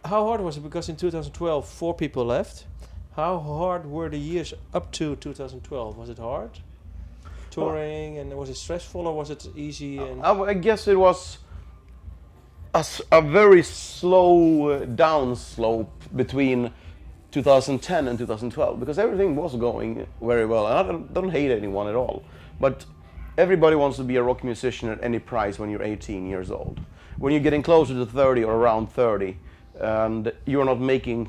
how hard was it? Because in 2012, 4 people left. How hard were the years up to 2012? Was it hard? Touring, and was it stressful or was it easy? And I guess it was a very slow downslope between 2010 and 2012 because everything was going very well. And I don't hate anyone at all, but everybody wants to be a rock musician at any price when you're 18 years old. When you're getting closer to 30 or around 30, and you're not making,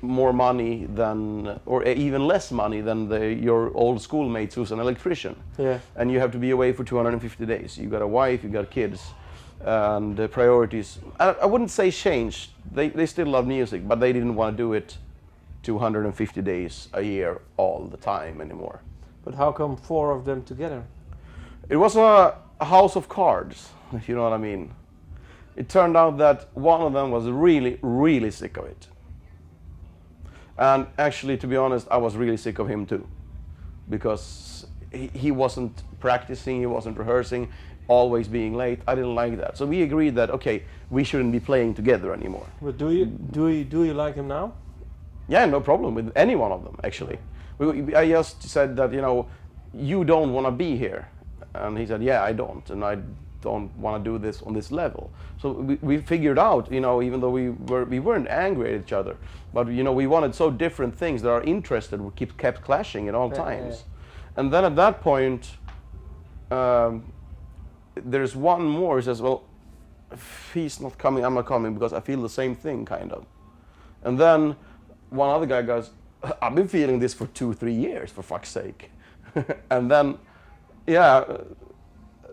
more money than, or even less money than your old schoolmates who's an electrician. Yeah. And you have to be away for 250 days. You got a wife, you got kids, and the priorities, I wouldn't say changed. They still love music, but they didn't want to do it 250 days a year all the time anymore. But how come 4 of them together? It was a house of cards, if you know what I mean. It turned out that one of them was really, really sick of it. And actually, to be honest, I was really sick of him too. Because he wasn't practicing, he wasn't rehearsing, always being late. I didn't like that. So we agreed that, okay, we shouldn't be playing together anymore. But do you like him now? Yeah, no problem with any one of them, actually. I just said that, you don't want to be here. And he said, yeah, I don't. And I don't want to do this on this level. So we figured out, even though we weren't angry at each other, but we wanted so different things that our interests kept clashing at all times. Yeah. And then at that point, there's one more who says, well, if he's not coming, I'm not coming because I feel the same thing, kind of. And then one other guy goes, I've been feeling this for 2-3 years, for fuck's sake. And then,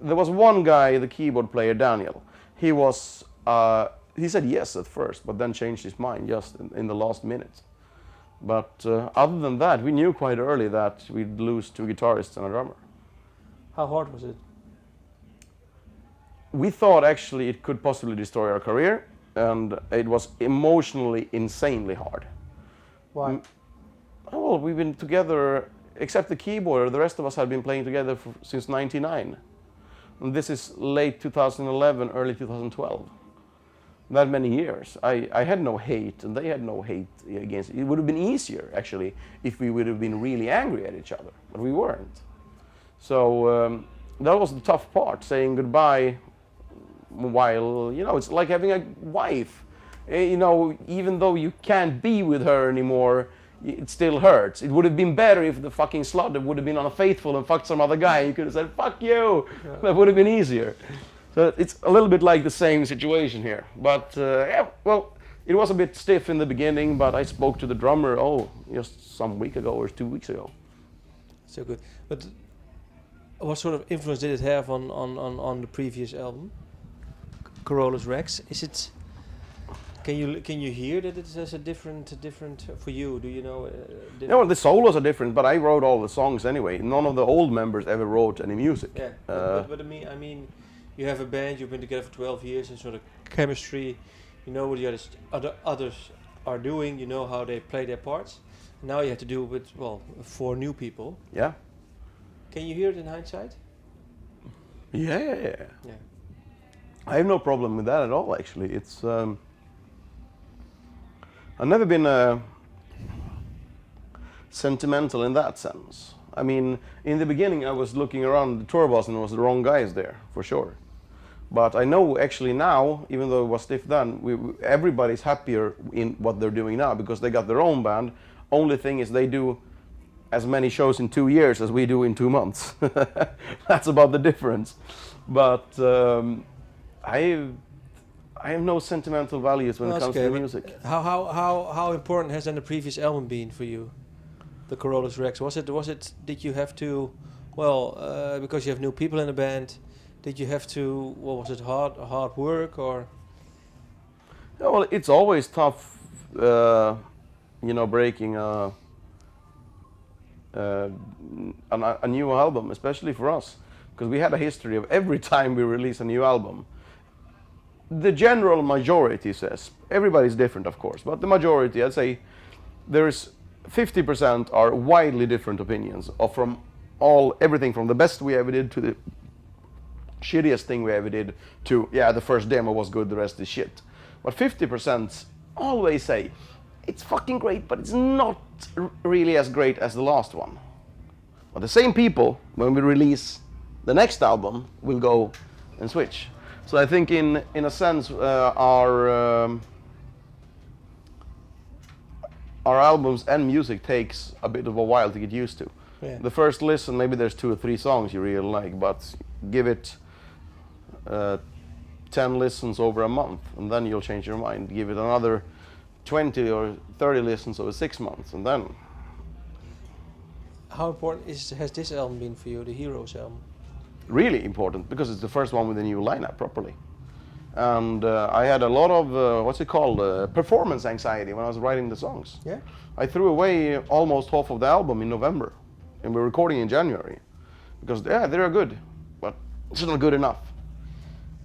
there was one guy, the keyboard player, Daniel. He said yes at first, but then changed his mind just in the last minute. But other than that, we knew quite early that we'd lose 2 guitarists and a drummer. How hard was it? We thought actually it could possibly destroy our career, and it was emotionally insanely hard. Why? Well, we've been together, except the keyboarder, the rest of us had been playing together since '99. And this is late 2011, early 2012. That many years. I had no hate, and they had no hate against it. It would have been easier, actually, if we would have been really angry at each other, but we weren't. So that was the tough part, saying goodbye while, it's like having a wife. Even though you can't be with her anymore, it still hurts. It would have been better if the fucking slut would have been unfaithful and fucked some other guy. You could have said, fuck you. Yeah. That would have been easier. So it's a little bit like the same situation here. But, it was a bit stiff in the beginning, but I spoke to the drummer, just some week ago or 2 weeks ago. So good. But what sort of influence did it have on the previous album, Carolus Rex? Is it... Can you hear that it has a different for you? Do you know? No, the solos are different, but I wrote all the songs anyway. None of the old members ever wrote any music. Yeah, but I mean, you have a band. You've been together for 12 years, and sort of chemistry. You know what the others are doing. You know how they play their parts. Now you have to do it with 4 new people. Yeah. Can you hear it in hindsight? Yeah. I have no problem with that at all. Actually, it's. I've never been sentimental in that sense. I mean, in the beginning I was looking around the tour bus and there was the wrong guys there, for sure. But I know actually now, even though it was stiff then, everybody's happier in what they're doing now because they got their own band. Only thing is they do as many shows in 2 years as we do in 2 months. That's about the difference. But I have no sentimental values when it comes to music. How important has then the previous album been for you, the Carolus Rex? Did you have to, because you have new people in the band, did you have to? Was it hard work or? Yeah, well, it's always tough, breaking a new album, especially for us, because we had a history of every time we release a new album. The general majority says, everybody's different of course, but the majority, I'd say, there's 50% are widely different opinions of everything from the best we ever did to the shittiest thing we ever did to, the first demo was good, the rest is shit. But 50% always say, it's fucking great, but it's not really as great as the last one. But the same people, when we release the next album, will go and switch. So I think in a sense our albums and music takes a bit of a while to get used to. Yeah. The first listen, maybe there's 2 or 3 songs you really like, but give it 10 listens over a month, and then you'll change your mind. Give it another 20 or 30 listens over 6 months, and then... How important has this album been for you, the Heroes album? Really important, because it's the first one with a new lineup properly. And I had a lot of, performance anxiety when I was writing the songs. Yeah? I threw away almost half of the album in November, and we're recording in January. Because, yeah, they're good, but it's not good enough.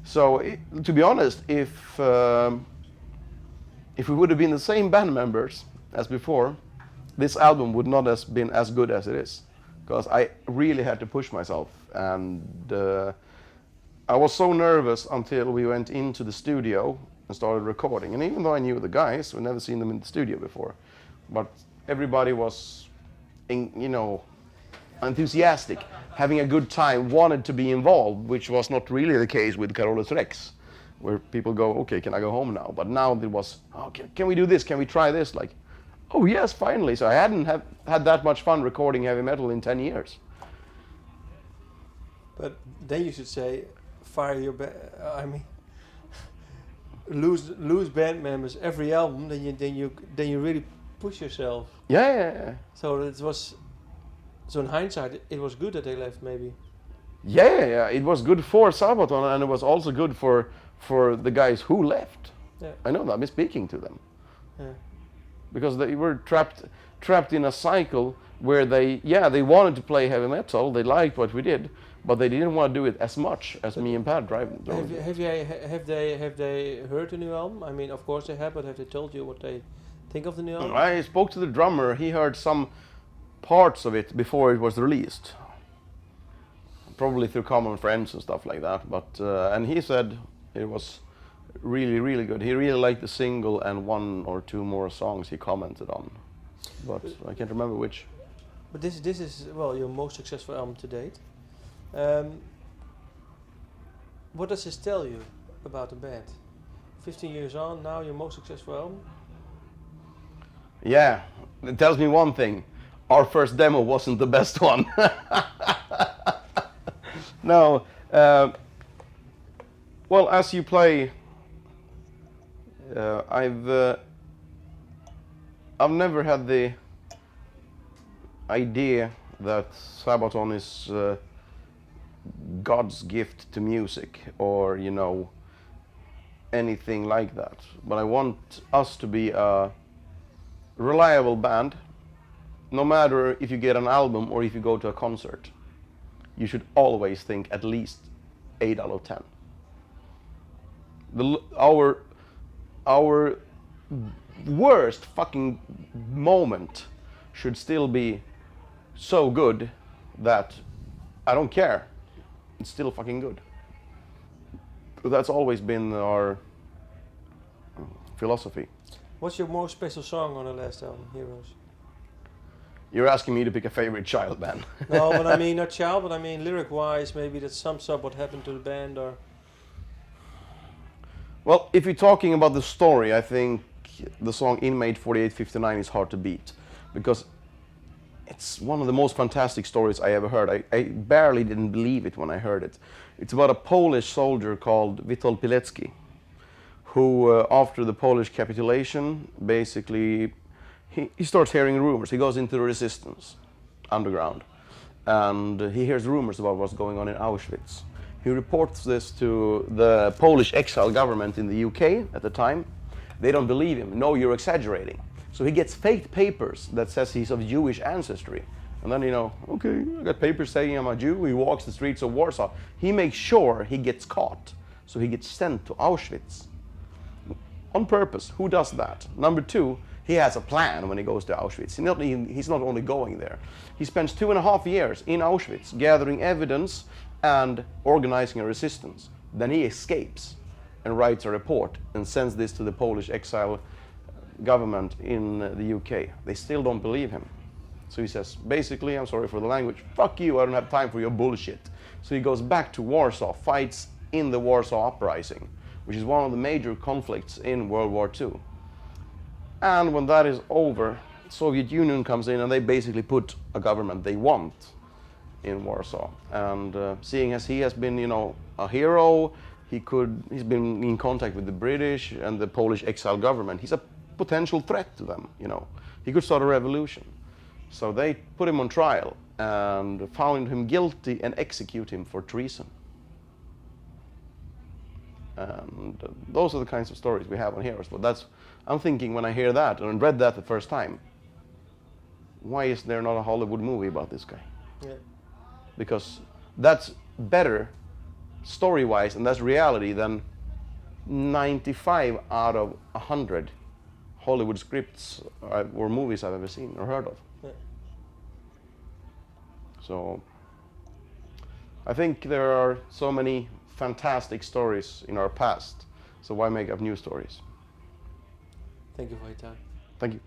So, to be honest, if we would have been the same band members as before, this album would not have been as good as it is. Because I really had to push myself, and I was so nervous until we went into the studio and started recording. And even though I knew the guys, we'd never seen them in the studio before, but everybody was, enthusiastic, having a good time, wanted to be involved, which was not really the case with Carolus Rex, where people go, okay, can I go home now? But now it was, oh, can we do this? Can we try this? Like, oh yes, finally. So I hadn't had that much fun recording heavy metal in 10 years. But then you should say, fire your lose band members every album, then you really push yourself. Yeah. So in hindsight, it was good that they left, maybe. Yeah. It was good for Sabaton, and it was also good for the guys who left. Yeah. I know that. I've been speaking to them. Yeah. Because they were trapped in a cycle where they wanted to play heavy metal, they liked what we did, but they didn't want to do it as much as me and Pat drive. Have they heard the new album? I mean, of course they have, but have they told you what they think of the new album? I spoke to the drummer. He heard some parts of it before it was released, probably through common friends and stuff like that. But and he said it was really, really good. He really liked the single and 1 or 2 more songs he commented on, but I can't remember which. But this is your most successful album to date. What does this tell you about the band? 15 years on, now your most successful album? Yeah, it tells me one thing. Our first demo wasn't the best one. No. Well, as you play, I've never had the idea that Sabaton is God's gift to music, or anything like that. But I want us to be a reliable band. No matter if you get an album or if you go to a concert, you should always think at least 8 out of 10. Our worst fucking moment should still be so good that I don't care. It's still fucking good. That's always been our philosophy. What's your most special song on the last album, Heroes? You're asking me to pick a favorite child band. No, but I mean not child, but I mean lyric-wise, maybe that sums up what happened to the band, or... Well, if you're talking about the story, I think the song Inmate 4859 is hard to beat, because it's one of the most fantastic stories I ever heard. I barely didn't believe it when I heard it. It's about a Polish soldier called Witold Pilecki, who after the Polish capitulation, basically he starts hearing rumors. He goes into the resistance underground, and he hears rumors about what's going on in Auschwitz. He reports this to the Polish exile government in the UK at the time. They don't believe him. No, you're exaggerating. So he gets fake papers that says he's of Jewish ancestry. And then, okay, I got papers saying I'm a Jew. He walks the streets of Warsaw. He makes sure he gets caught. So he gets sent to Auschwitz. On purpose. Who does that? Number 2, he has a plan when he goes to Auschwitz. He's not only going there. He spends 2.5 years in Auschwitz gathering evidence and organizing a resistance. Then he escapes and writes a report and sends this to the Polish exile government in the UK. They still don't believe him. So he says, basically, I'm sorry for the language, fuck you, I don't have time for your bullshit. So he goes back to Warsaw, fights in the Warsaw Uprising, which is one of the major conflicts in World War II. And when that is over, Soviet Union comes in and they basically put a government they want in Warsaw. And seeing as he has been, you know, a hero, he's been in contact with the British and the Polish exile government. He's a potential threat to them, you know. He could start a revolution. So they put him on trial and found him guilty and execute him for treason. And those are the kinds of stories we have on Heroes. But I'm thinking when I hear that and read that the first time, why is there not a Hollywood movie about this guy? Yeah. Because that's better story-wise and that's reality than 95 out of 100 Hollywood scripts or movies I've ever seen or heard of. Yeah. So I think there are so many fantastic stories in our past, so why make up new stories? Thank you for your time. Thank you.